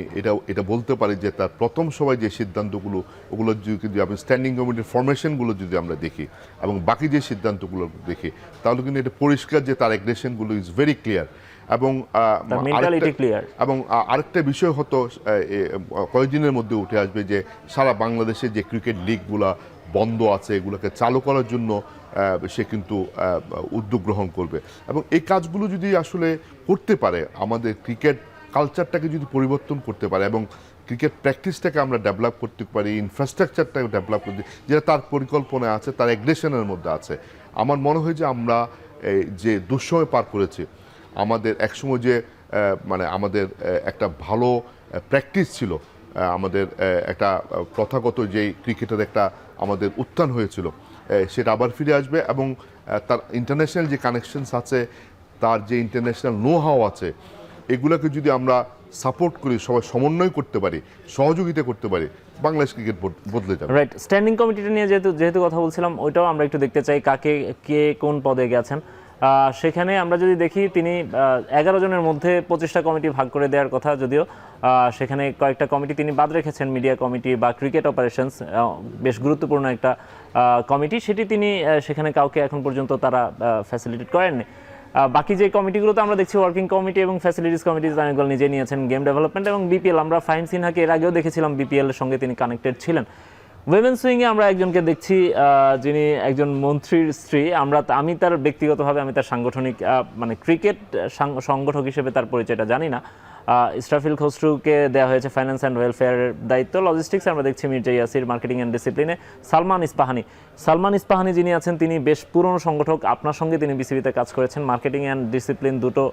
এটা বলতে পারি যে তার প্রথম সময় যে সিদ্ধান্তগুলো ওগুলো যদি আমি স্ট্যান্ডিং কমিটির ফরমেশনগুলো যদি আমরা দেখি এবং বাকি যে সিদ্ধান্তগুলো দেখি তাহলে কিন্তু এটা পরিষ্কার যে তার এগ্রেশনগুলো ইজ ভেরি ক্লিয়ার। এবং আরেকটা বিষয় হতো কয়েকদিনের মধ্যে উঠে আসবে যে সারা বাংলাদেশে যে ক্রিকেট লিগগুলা বন্ধ আছে এগুলোকে চালু করার জন্য সে কিন্তু উদ্যোগ গ্রহণ করবে এবং এই কাজগুলো যদি আসলে করতে পারে, আমাদের ক্রিকেট কালচারটাকে যদি পরিবর্তন করতে পারে এবং ক্রিকেট প্র্যাকটিসটাকে আমরা ডেভেলপ করতে পারি, ইনফ্রাস্ট্রাকচারটাকে ডেভেলপ করতে, যেটা তার পরিকল্পনায় আছে, তার এগ্রেশনের মধ্যে আছে, আমার মনে হয় যে আমরা যে দুঃসময় পার করেছি, আমাদের একসময় যে আমাদের একটা ভালো প্র্যাকটিস ছিল, আমাদের একটা প্রথাগত যেই ক্রিকেটের একটা আমাদের উত্থান হয়েছিল সেটা আবার ফিরে আসবে এবং তার ইন্টারন্যাশনাল যে কানেকশনস আছে, তার যে ইন্টারন্যাশনাল নো হাও আছে, এগুলোকে যদি আমরা সাপোর্ট করি, সবাই সমন্বয় করতে পারি, সহযোগিতা করতে পারি, বাংলাদেশ ক্রিকেট বদলে যাবে। রাইট, স্ট্যান্ডিং কমিটিটা নিয়ে যেহেতু কথা বলছিলাম, ওইটাও আমরা একটু দেখতে চাই কে কোন পদে গেছেন। সেখানে আমরা যদি দেখি তিনি 11 জনের মধ্যে 25টা কমিটি ভাগ করে দেওয়ার কথা, যদিও সেখানে কয়েকটা কমিটি তিনি বাদ রেখেছেন, মিডিয়া কমিটি বা ক্রিকেট অপারেশনস, বেশ গুরুত্বপূর্ণ একটা কমিটি, সেটি তিনি সেখানে কাউকে এখন পর্যন্ত তারা ফ্যাসিলিটেট করেননি। বাকি যে কমিটিগুলোতে আমরা দেখছি ওয়ার্কিং কমিটি এবং ফ্যাসিলিটিস কমিটি অনেকগুলো নিজে নিয়েছেন, গেম ডেভেলপমেন্ট এবং বিপিএল। আমরা ফাহিম সিনহাকে এর আগেও দেখেছিলাম বিপিএল এর সঙ্গে তিনি কানেক্টেড ছিলেন। উইমেন্স উইংয়ে আমরা একজনকে দেখছি যিনি একজন মন্ত্রীর স্ত্রী। আমি তার ব্যক্তিগতভাবে আমি তার সাংগঠনিক মানে ক্রিকেট সংগঠক হিসেবে তার পরিচয়টা জানি না। ইসরাফিল খসরুকে দেওয়া হয়েছে ফাইন্যান্স অ্যান্ড ওয়েলফেয়ারের দায়িত্ব, লজিস্টিক্স আমরা দেখছি মির্জা ইয়াসির মার্কেটিং অ্যান্ড ডিসিপ্লিনে, সালমান ইস্পাহানি যিনি আছেন তিনি বেশ পুরনো সংগঠক, আপনার সঙ্গে তিনি বিসিবিতে কাজ করেছেন, মার্কেটিং অ্যান্ড ডিসিপ্লিন দুটো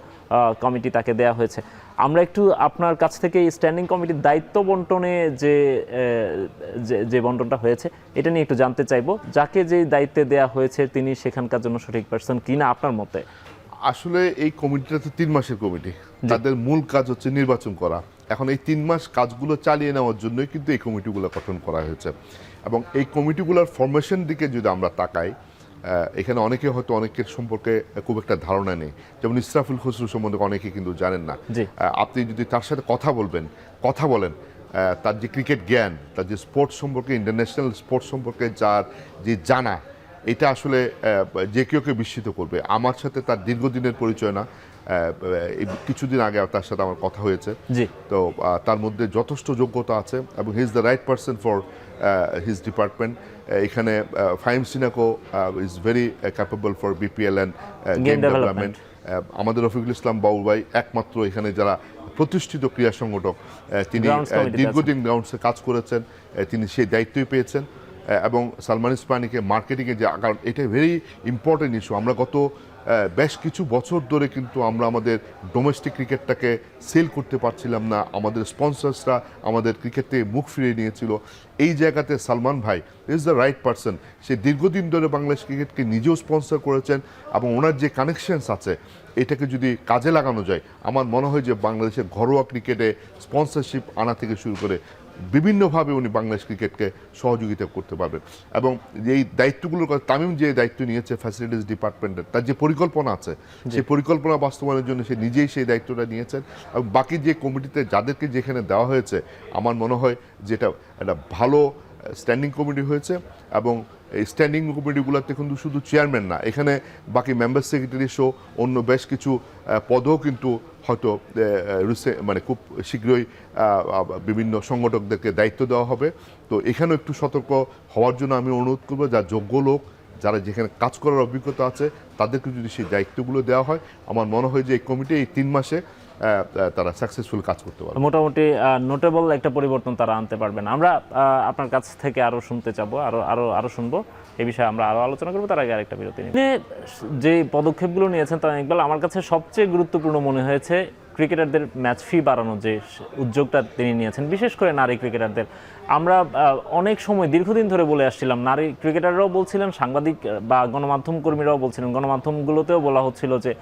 কমিটি তাকে দেওয়া হয়েছে। আমরা একটু আপনার কাছ থেকে স্ট্যান্ডিং কমিটির দায়িত্ব বন্টনে যে বন্টনটা হয়েছে এটা নিয়ে একটু জানতে চাইবো, যাকে যে দায়িত্বে দেওয়া হয়েছে তিনি সেখানকার জন্য সঠিক পারসন কিনা আপনার মতে। আসলে এই কমিটিটা তো 3 মাসের কমিটি, তাদের মূল কাজ হচ্ছে নির্বাচন করা। এখন এই 3 মাস কাজগুলো চালিয়ে নেওয়ার জন্যই কিন্তু এই কমিটিগুলো গঠন করা হয়েছে। এবং এই কমিটিগুলোর ফরমেশন দিকে যদি আমরা তাকাই, এখানে অনেকে হয়তো অনেকের সম্পর্কে খুব একটা ধারণা নেই। যেমন ইসরাফিল খসরু সম্বন্ধে অনেকে কিন্তু জানেন না। আপনি যদি তার সাথে কথা বলেন, তার যে ক্রিকেট জ্ঞান, তার যে স্পোর্টস সম্পর্কে, ইন্টারন্যাশনাল স্পোর্টস সম্পর্কে যার যে জানা, এটা আসলে যে কেউকে বিস্মিত করবে। আমার সাথে তার দীর্ঘদিনের পরিচয় না, কিছুদিন আগে তার সাথে আমার কথা হয়েছে। তো তার মধ্যে যথেষ্ট যোগ্যতা আছে এবং he is the right person for his department. এখানে ফাহিম সিনাকো is very capable for BPL and game development. আমাদের রফিকুল ইসলাম বাবু ভাই একমাত্র এখানে যারা প্রতিষ্ঠিত ক্রীড়া সংগঠক, তিনি দীর্ঘদিন গ্রাউন্ডসে কাজ করেছেন, তিনি সেই দায়িত্বই পেয়েছেন। এবং সালমান ইস্পাহানিকে মার্কেটিংয়ে যে, কারণ এটা ভেরি ইম্পর্টেন্ট ইস্যু। আমরা গত বেশ কিছু বছর ধরে কিন্তু আমরা আমাদের ডোমেস্টিক ক্রিকেটটাকে সেল করতে পারছিলাম না, আমাদের স্পন্সর্সরা আমাদের ক্রিকেট থেকে মুখ ফিরিয়ে নিয়েছিল। এই জায়গাতে সালমান ভাই ইজ দ্য রাইট পারসন। সে দীর্ঘদিন ধরে বাংলাদেশ ক্রিকেটকে নিজেও স্পন্সর করেছেন এবং ওনার যে কানেকশনস আছে এটাকে যদি কাজে লাগানো যায়, আমার মনে হয় যে বাংলাদেশের ঘরোয়া ক্রিকেটে স্পন্সরশিপ আনা থেকে শুরু করে বিভিন্নভাবে উনি বাংলাদেশ ক্রিকেটকে সহযোগিতা করতে পারবেন। এবং এই দায়িত্বগুলোর কথা তামিম যে দায়িত্ব নিয়েছে ফ্যাসিলিটিস ডিপার্টমেন্টের, তার যে পরিকল্পনা আছে সেই পরিকল্পনা বাস্তবায়নের জন্য সে নিজেই সেই দায়িত্বটা নিয়েছেন। এবং বাকি যে কমিটিতে যাদেরকে যেখানে দেওয়া হয়েছে, আমার মনে হয় যেটা একটা ভালো স্ট্যান্ডিং কমিটি হয়েছে। এবং এই স্ট্যান্ডিং কমিটিগুলোতে কিন্তু শুধু চেয়ারম্যান না, এখানে বাকি মেম্বার সেক্রেটারি সহ অন্য বেশ কিছু পদও কিন্তু হয়তো মানে খুব শীঘ্রই বিভিন্ন সংগঠকদেরকে দায়িত্ব দেওয়া হবে। তো এখানেও একটু সতর্ক হওয়ার জন্য আমি অনুরোধ করবো, যারা যোগ্য লোক, যারা যেখানে কাজ করার অভিজ্ঞতা আছে, তাদেরকে যদি সেই দায়িত্বগুলো দেওয়া হয়, আমার মনে হয় যে এই কমিটি এই 3 মাসে তারা সাকসেসফুল কাজ করতে পারবে, মোটামুটি নোটেবল একটা পরিবর্তন তারা আনতে পারবেন। আমরা আপনার কাছ থেকে আরো শুনতে চাবো, আরো শুনবো এই বিষয়ে, আমরা আরো আলোচনা করবো। তার আগে আরেকটা বিরতি নিয়ে যে পদক্ষেপগুলো নিয়েছেন তামিম ইকবাল, আমার কাছে সবচেয়ে গুরুত্বপূর্ণ মনে হয়েছে ক্রিকেটারদের ম্যাচ ফি বাড়ানোর যে উদ্যোগটা তিনি নিয়েছেন, বিশেষ করে নারী ক্রিকেটারদের। আমরা অনেক সময় দীর্ঘদিন ধরে বলে আসছিলাম, নারী ক্রিকেটাররাও বলছিলেন, সাংবাদিক বা গণমাধ্যম কর্মীরাও বলছিলেন, গণমাধ্যমগুলোতেও বলা হচ্ছিল যে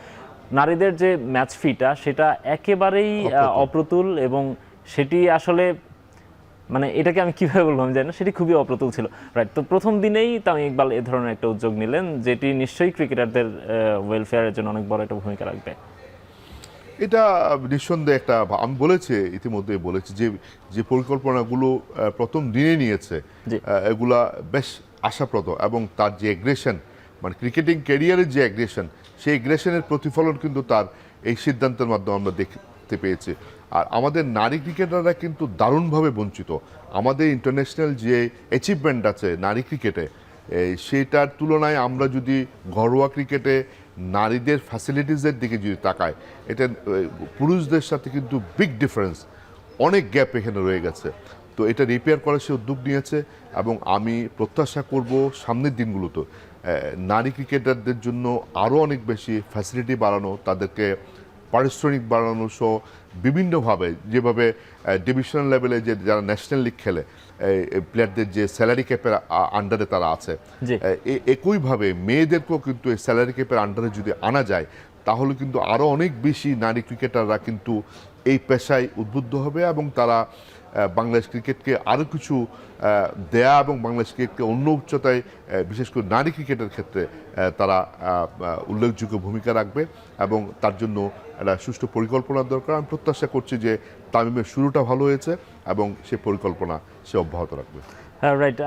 নারীদের যে ম্যাচ ফিটা সেটা একেবারেই অপ্রতুল, এবং সেটি আসলে মানে এটাকে আমি কিভাবে বলবো আমি জানি না, সেটি খুবই অপ্রতুল ছিল। রাইট, তো প্রথম দিনেই তামিম ইকবাল এ ধরনের একটা উদ্যোগ নিলেন, যেটি নিশ্চয়ই ক্রিকেটারদের ওয়েলফেয়ারের জন্য অনেক বড় একটা ভূমিকা রাখবে। এটা নিঃসন্দেহে একটা, আমি ইতিমধ্যে বলেছি যে পরিকল্পনাগুলো প্রথম দিনে নিয়েছে এগুলা বেশ আশাপ্রদ। এবং তার যে অ্যাগ্রেশন, মানে ক্রিকেটিং ক্যারিয়ারের যে অ্যাগ্রেশন, সেই অ্যাগ্রেশনের প্রতিফলন কিন্তু তার এই সিদ্ধান্তের মাধ্যমে আমরা দেখতে পেয়েছি। আর আমাদের নারী ক্রিকেটাররা কিন্তু দারুণভাবে বঞ্চিত। আমাদের ইন্টারন্যাশনাল যে অ্যাচিভমেন্ট আছে নারী ক্রিকেটে, সেটার তুলনায় আমরা যদি ঘরোয়া ক্রিকেটে নারীদের ফ্যাসিলিটিসের দিকে যদি তাকাই, এটা পুরুষদের সাথে কিন্তু বিগ ডিফারেন্স, অনেক গ্যাপ এখানে রয়ে গেছে। তো এটা রিপেয়ার করার সে উদ্যোগ নিয়েছে। এবং আমি প্রত্যাশা করব সামনের দিনগুলোতে নারী ক্রিকেটারদের জন্য আরও অনেক বেশি ফ্যাসিলিটি বাড়ানো, তাদেরকে পারিশ্রমিক বাড়ানো সহ বিভিন্নভাবে, যেভাবে ডিভিশনাল লেভেলে যে যারা ন্যাশনাল লিগ খেলে প্লেয়ারদের যে স্যালারি ক্যাপের আন্ডারে তারা আছে, একইভাবে মেয়েদেরকেও কিন্তু এই স্যালারি ক্যাপের আন্ডারে যদি আনা যায়, তাহলে কিন্তু আরও অনেক বেশি নারী ক্রিকেটাররা কিন্তু এই পেশায় উদ্বুদ্ধ হবে এবং তারা বাংলাদেশ ক্রিকেটকে আরও কিছু দেয়া এবং বাংলাদেশ ক্রিকেটকে অন্য উচ্চতায়, বিশেষ করে নারী ক্রিকেটের ক্ষেত্রে তারা উল্লেখযোগ্য ভূমিকা রাখবে। এবং তার জন্য একটা সুষ্ঠু পরিকল্পনার দরকার। আমি প্রত্যাশা করছি যে তামিমের শুরুটা ভালো হয়েছে এবং সে পরিকল্পনা সে অব্যাহত রাখবে। হ্যাঁ, রাইট।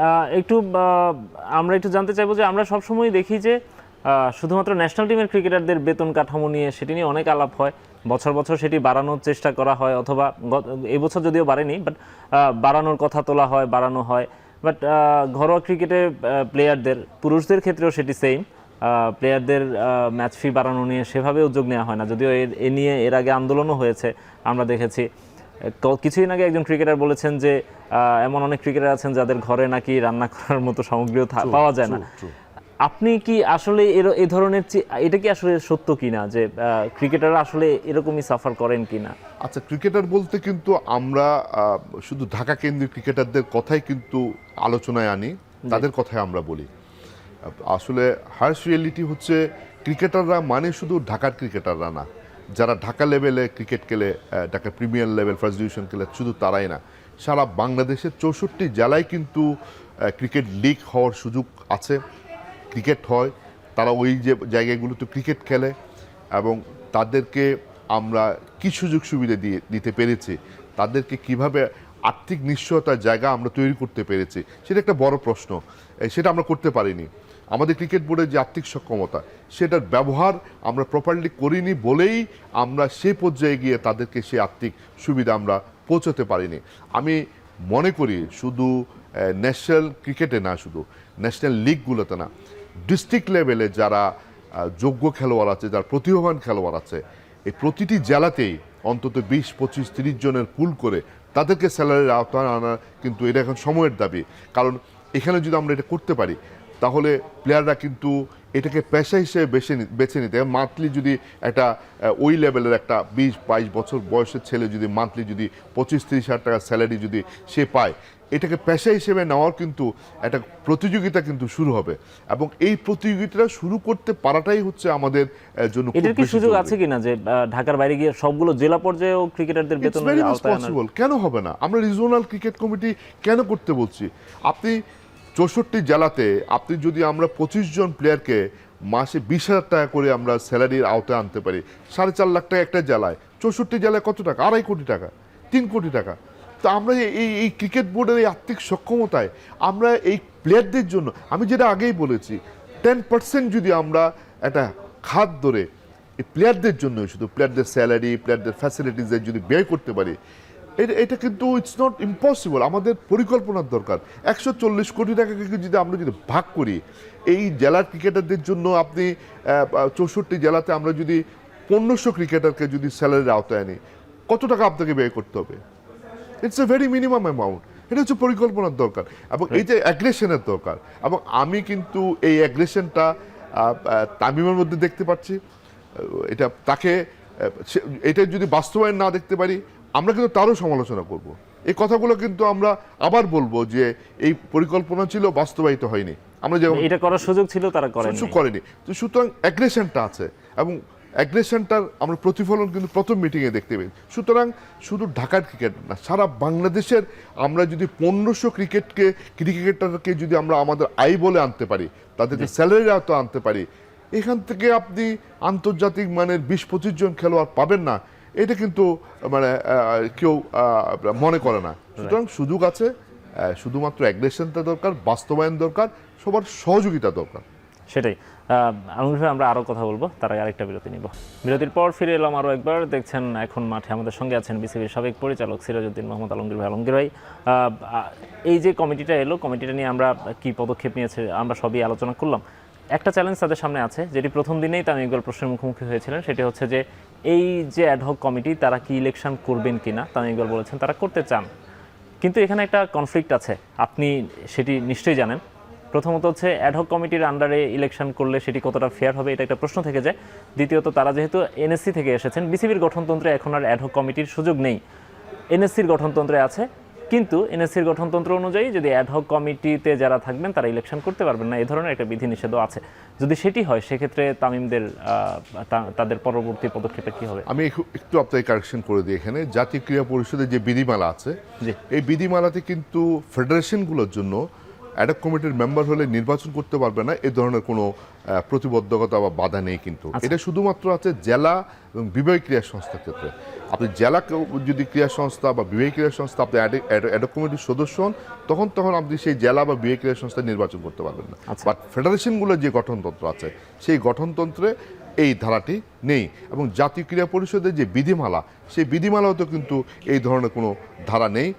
আমরা একটু জানতে চাইবো যে আমরা সবসময় দেখি যে শুধুমাত্র ন্যাশনাল টিমের ক্রিকেটারদের বেতন কাঠামো নিয়ে সেটি নিয়ে অনেক আলাপ হয়, বছর বছর সেটি বাড়ানোর চেষ্টা করা হয়, অথবা এবছর যদিও বাড়েনি বাট বাড়ানোর কথা তোলা হয়, বাড়ানো হয়। বাট ঘরোয়া ক্রিকেটে প্লেয়ারদের, পুরুষদের ক্ষেত্রেও সেটি সেম, প্লেয়ারদের ম্যাচ ফি বাড়ানো নিয়ে সেভাবে উদ্যোগ নেওয়া হয় না, যদিও এ নিয়ে এর আগে আন্দোলনও হয়েছে, আমরা দেখেছি। কিছুদিন আগে একজন ক্রিকেটার বলেছেন যে এমন অনেক ক্রিকেটার আছেন যাদের ঘরে নাকি রান্না করার মতো সামগ্রীও পাওয়া যায় না। আপনি কি আসলে এই ধরনের, এটা কি আসলে সত্য কিনা যে ক্রিকেটাররা আসলে এরকমই সাফার করেন কিনা? আচ্ছা, ক্রিকেটার বলতে কিন্তু আমরা শুধু ঢাকা কেন্দ্রিক ক্রিকেটারদের কথাই কিন্তু আলোচনায় আনি, তাদের কথাই আমরা বলি। আসলে হার্শ রিয়েলিটি হচ্ছে ক্রিকেটাররা মানে শুধু ঢাকার ক্রিকেটাররা না, যারা ঢাকা লেভেলে ক্রিকেট খেলে, Dhaka premier level first division খেলে, শুধু তারাই না, সারা বাংলাদেশের 64 জেলায় কিন্তু ক্রিকেট লিগ হওয়ার সুযোগ আছে, ক্রিকেট হয়, তারা ওই যে জায়গাগুলোতে ক্রিকেট খেলে এবং তাদেরকে আমরা কি সুযোগ সুবিধা দিতে পেরেছি, তাদেরকে কিভাবে আর্থিক নিশ্চয়তার জায়গা আমরা তৈরি করতে পেরেছি, সেটা একটা বড় প্রশ্ন। সেটা আমরা করতে পারিনি। আমাদের ক্রিকেট বোর্ডের যে আর্থিক সক্ষমতা, সেটার ব্যবহার আমরা প্রপারলি করিনি বলেই আমরা সেই পর্যায়ে গিয়ে তাদেরকে সেই আর্থিক সুবিধা আমরা পৌঁছতে পারিনি। আমি মনে করি শুধু ন্যাশনাল ক্রিকেটে না, শুধু ন্যাশনাল লিগগুলোতে না, ডিস্ট্রিক্ট লেভেলে যারা যোগ্য খেলোয়াড় আছে, যারা প্রতিভাবান খেলোয়াড় আছে, এই প্রতিটি জেলাতেই অন্তত 20, 25, 30 জনের পুল করে তাদেরকে স্যালারির আওতায় আনা কিন্তু এটা এখন সময়ের দাবি। কারণ এখানে যদি আমরা এটা করতে পারি তাহলে প্লেয়াররা কিন্তু এটাকে পেশা হিসেবে বেছে নিতে, মান্থলি যদি একটা ওই লেভেলের একটা 20-22 বছর বয়সের ছেলে যদি মান্থলি যদি 25-30 হাজার টাকা স্যালারি যদি সে পায়, এটাকে পেশা হিসেবে নেওয়ার কিন্তু একটা প্রতিযোগিতা কিন্তু শুরু হবে এবং এই প্রতিযোগিতাটা শুরু করতে পারাটাই হচ্ছে আমাদের জন্য খুব এটার কি সুযোগ আছে কিনা যে ঢাকার বাইরে গিয়ে সবগুলো জেলা পর্যায়েও ক্রিকেটারদের বেতনের আওতায় আনার? কেন হবে না? আমরা রিজিওনাল ক্রিকেট কমিটি কেন করতে বলছি? আপনি 64 জেলাতে আপনি যদি আমরা 25 জন প্লেয়ারকে মাসে 20,000 টাকা করে আমরা স্যালারির আওতায় আনতে পারি, 4.5 লাখ টাকা একটা জেলায়, 64 জেলায় কত টাকা? 2.5 কোটি টাকা, 3 কোটি টাকা। তো আমরা এই ক্রিকেট বোর্ডের এই আর্থিক সক্ষমতায় আমরা এই প্লেয়ারদের জন্য, আমি যেটা আগেই বলেছি, 10% যদি আমরা একটা খাত ধরে এই প্লেয়ারদের জন্য, শুধু প্লেয়ারদের স্যালারি, প্লেয়ারদের ফ্যাসিলিটিসের যদি ব্যয় করতে পারি, এটা কিন্তু ইটস নট ইম্পসিবল। আমাদের পরিকল্পনার দরকার। 140 কোটি টাকাকে যদি আমরা যদি ভাগ করি, এই জেলার ক্রিকেটারদের জন্য আপনি 64 জেলাতে আমরা যদি 1500 ক্রিকেটারকে যদি স্যালারির আওতায় আনি, কত টাকা আপনাকে ব্যয় করতে হবে? It's a very minimum amount. এটা হচ্ছে পরিকল্পনার দরকার এবং এই যে অ্যাগ্রেশনের দরকার। এবং আমি কিন্তু এই অ্যাগ্রেশনটা তামিমের মধ্যে দেখতে পাচ্ছি। এটা তাকে এটা যদি বাস্তবায়ন না দেখতে পারি, আমরা কিন্তু তারও সমালোচনা করব। এই কথাগুলো কিন্তু আমরা আবার বলবো যে এই পরিকল্পনা ছিল, বাস্তবায়িত হয়নি। আমরা যেমন এটা করার সুযোগ ছিল, তারা করেনি। তো সুতরাং অ্যাগ্রেশনটা আছে এবং অ্যাগ্রেশনটার আমরা প্রতিফলন কিন্তু প্রথম মিটিংয়ে দেখতে পাই। সুতরাং শুধু ঢাকার ক্রিকেট না, সারা বাংলাদেশের আমরা যদি 1500 ক্রিকেটারকে যদি আমরা আমাদের আয় বলে আনতে পারি, তাদেরকে স্যালারির আওতায় আনতে পারি, এখান থেকে আপনি আন্তর্জাতিক মানের 20-25 জন খেলোয়াড় পাবেন না, এটা কিন্তু মানে কেউ মনে করে না। সুতরাং সুযোগ আছে, শুধুমাত্র অ্যাগ্রেশনটা দরকার, বাস্তবায়ন দরকার, সবার সহযোগিতা দরকার। সেটাই। আলমগীর ভাই, আমরা আরও কথা বলবো, তার আগে আরেকটা বিরতি নিব। বিরতির পর ফিরে এলাম আরও একবার। দেখছেন এখন মাঠে আমাদের সঙ্গে আছেন বিসিবির সাবেক পরিচালক সিরাজউদ্দিন মোহাম্মদ আলমগীর ভাই। আলমগীর ভাই, এই যে কমিটিটা এলো, কমিটিটা নিয়ে আমরা কি পদক্ষেপ নিয়েছে আমরা সবই আলোচনা করলাম। একটা চ্যালেঞ্জ তাদের সামনে আছে, যেটি প্রথম দিনেই তামিম ইকবাল প্রশ্নের মুখোমুখি হয়েছিলেন, সেটি হচ্ছে যে এই যে অ্যাডহক কমিটি, তারা কি ইলেকশন করবেন কিনা। তামিম ইকবাল বলেছেন তারা করতে চান, কিন্তু এখানে একটা কনফ্লিক্ট আছে, আপনি সেটি নিশ্চয়ই জানেন। প্রথমত হচ্ছে অ্যাডহক কমিটির আন্ডারে ইলেকশন করলে সেটি কতটা ফেয়ার হবে, এটা একটা প্রশ্ন থেকে যায়। দ্বিতীয়ত, তারা যেহেতু এনএসসি থেকে এসেছেন, বিসিবির গঠনতন্ত্রে এখন আর অ্যাডহক কমিটির সুযোগ নেই, এনএসসির গঠনতন্ত্রে আছে। কিন্তু এনএসসির গঠনতন্ত্র অনুযায়ী যদি অ্যাডহক কমিটিতে যারা থাকবেন তারা ইলেকশন করতে পারবেন না, এই ধরনের একটা বিধিনিষেধও আছে। যদি সেটি হয়, সেক্ষেত্রে তামিমদের তাদের পরবর্তী পদক্ষেপে কি হবে? আমি একটু আপনাকে কারেকশন করে দিই। এখানে জাতীয় ক্রীড়া পরিষদের যে বিধিমালা আছে, এই বিধিমালাতে কিন্তু ফেডারেশনগুলোর জন্য অ্যাডহক কমিটির মেম্বার হলে নির্বাচন করতে পারবে না, এ ধরনের কোনো প্রতিবদ্ধকতা বা বাধা নেই। কিন্তু এটা শুধুমাত্র আছে জেলা এবং বিভাগীয় ক্রীড়া সংস্থার ক্ষেত্রে। আপনি জেলা যদি ক্রীড়া সংস্থা বা বিভাগীয় ক্রীড়া সংস্থা আপনি অ্যাডহক কমিটির সদস্য হন, তখন আপনি সেই জেলা বা বিভাগীয় ক্রীড়া সংস্থা নির্বাচন করতে পারবেন না। বাট ফেডারেশনগুলোর যে গঠনতন্ত্র আছে, সেই গঠনতন্ত্রে এই ধারাটি নেই। এবং জাতীয় ক্রীড়া পরিষদের যে বিধিমালা, সেই বিধিমালাতেও কিন্তু এই ধরনের কোনো ধারা নেই।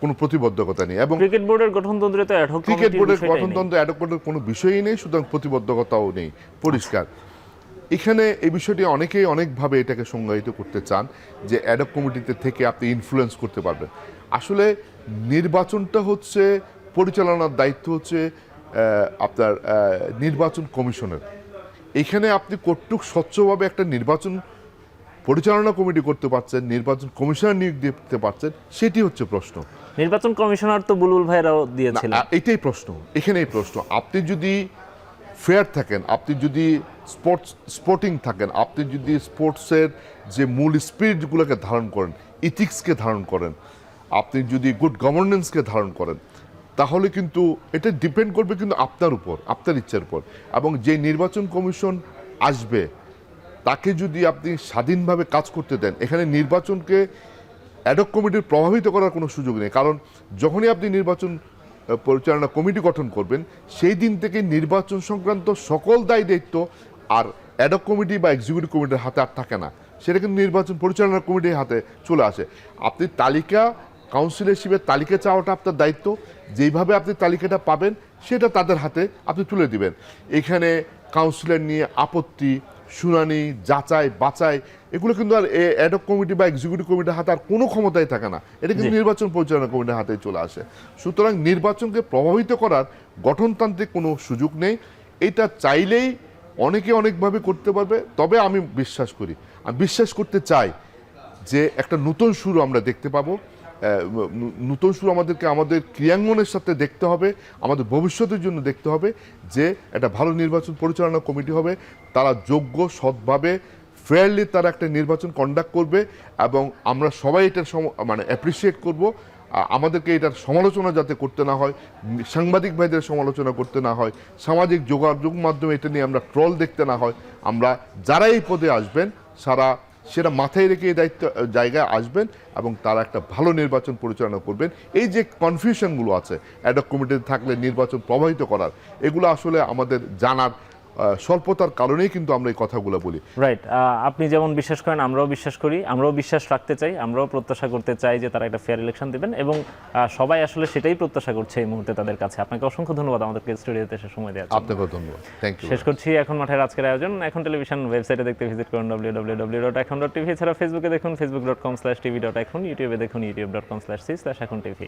কোনো প্রতিবদ্ধকতা নেই। এবং ক্রিকেট বোর্ডের গঠনতন্ত্রে তো অ্যাডহক ক্রিকেট বোর্ডের গঠনতন্ত্র অ্যাডকোর্ডের কোনো বিষয়ই নেই, সুতরাং প্রতিবদ্ধকতাও নেই, পরিষ্কার। এখানে এই বিষয়টি অনেকেই অনেকভাবে এটাকে সংজ্ঞায়িত করতে চান যে অ্যাডক কমিটিতে থেকে আপনি ইনফ্লুয়েন্স করতে পারবেন। আসলে নির্বাচনটা হচ্ছে, পরিচালনার দায়িত্ব হচ্ছে আপনার নির্বাচন কমিশনের। এখানে আপনি কর্তৃক স্বচ্ছভাবে একটা নির্বাচন পরিচালনা কমিটি করতে পারছেন, নির্বাচন কমিশনার নিয়োগ দিতে পারছেন, সেটি হচ্ছে প্রশ্ন। নির্বাচন কমিশনার তো বুলবুল ভাইরাও দিয়েছিলেন। এটাই প্রশ্ন, এখানেই প্রশ্ন। আপনি যদি ফেয়ার থাকেন, আপনি যদি স্পোর্টিং থাকেন, আপনি যদি স্পোর্টসের যে মূল স্পিরিটগুলোকে ধারণ করেন, ইথিক্সকে ধারণ করেন, আপনি যদি গুড গভর্নেন্সকে ধারণ করেন, তাহলে কিন্তু এটা ডিপেন্ড করবে কিন্তু আপনার উপর, আপনার ইচ্ছার উপর। এবং যে নির্বাচন কমিশন আসবে তাকে যদি আপনি স্বাধীনভাবে কাজ করতে দেন, এখানে নির্বাচনকে অ্যাডক কমিটির প্রভাবিত করার কোনো সুযোগ নেই। কারণ যখনই আপনি নির্বাচন পরিচালনা কমিটি গঠন করবেন, সেই দিন থেকে নির্বাচন সংক্রান্ত সকল দায় দায়িত্ব আর অ্যাডক কমিটি বা এক্সিকিউটিভ কমিটির হাতে আর থাকে না, সেটা কিন্তু নির্বাচন পরিচালনা কমিটির হাতে চলে আসে। আপনি তালিকা, কাউন্সিল হিসেবে তালিকা চাওয়াটা আপনার দায়িত্ব, যেইভাবে আপনি তালিকাটা পাবেন সেটা তাদের হাতে আপনি তুলে দিবেন। এখানে কাউন্সিলর নিয়ে আপত্তি, শুনানি, যাচাই বাছাই, এগুলো কিন্তু আর অ্যাডক কমিটি বা এক্সিকিউটিভ কমিটির হাতে আর কোনো ক্ষমতাই থাকে না, এটা কিন্তু নির্বাচন পরিচালনা কমিটির হাতে চলে আসে। সুতরাং নির্বাচনকে প্রভাবিত করার গঠনতান্ত্রিক কোনো সুযোগ নেই। এটা চাইলেই অনেকে অনেকভাবে করতে পারবে। তবে আমি বিশ্বাস করতে চাই যে একটা নতুন শুরু আমরা দেখতে পাবো। নতুন শুরু আমাদেরকে আমাদের ক্রিয়াঙ্গনের সাথে দেখতে হবে, আমাদের ভবিষ্যতের জন্য দেখতে হবে যে একটা ভালো নির্বাচন পরিচালনা কমিটি হবে, তারা যোগ্য, সৎভাবে, ফেয়ারলি তারা একটা নির্বাচন কন্ডাক্ট করবে এবং আমরা সবাই এটার মানে অ্যাপ্রিসিয়েট করব। আমাদেরকে এটার সমালোচনা যাতে করতে না হয়, সাংবাদিক ভাইদের সমালোচনা করতে না হয়, সামাজিক যোগাযোগ মাধ্যমে এটা নিয়ে আমরা ট্রল দেখতে না হয়। আমরা যারা এই পদে আসবেন সেটা মাথায় রেখে এই জায়গায় আসবেন এবং তারা একটা ভালো নির্বাচন পরিচালনা করবেন। এই যে কনফিউশনগুলো আছে অ্যাডক কমিটিতে থাকলে নির্বাচন প্রভাবিত করার, এগুলো আসলে আমাদের জানার স্বল্পতার কারণেই কিন্তু আমরা এই কথাগুলো বলি। রাইট, আপনি যেমন বিশ্বাস করেন আমরাও বিশ্বাস করি, আমরাও বিশ্বাস রাখতে চাই, আমরাও প্রত্যাশা করতে চাই যে তারা একটা ফেয়ার ইলেকশন দেবেন এবং সবাই আসলে সেটাই প্রত্যাশা করছে এই মুহূর্তে তাদের কাছে। আপনাকে অসংখ্য ধন্যবাদ আমাদেরকে স্টুডিওতে এসে সময় দেওয়ার জন্য। আপনাকেও ধন্যবাদ, থ্যাংক ইউ। শেষ করছি এখন মাঠের আজকের আয়োজন। এখন টেলিভিশন ওয়েবসাইটে দেখতে ভিজিট করুন www.ekhon.tv, এছাড়া ফেসবুকে দেখুন facebook.com/tv.ekhon, ইউটিউবে দেখুন youtube.com/c/ekhon tv।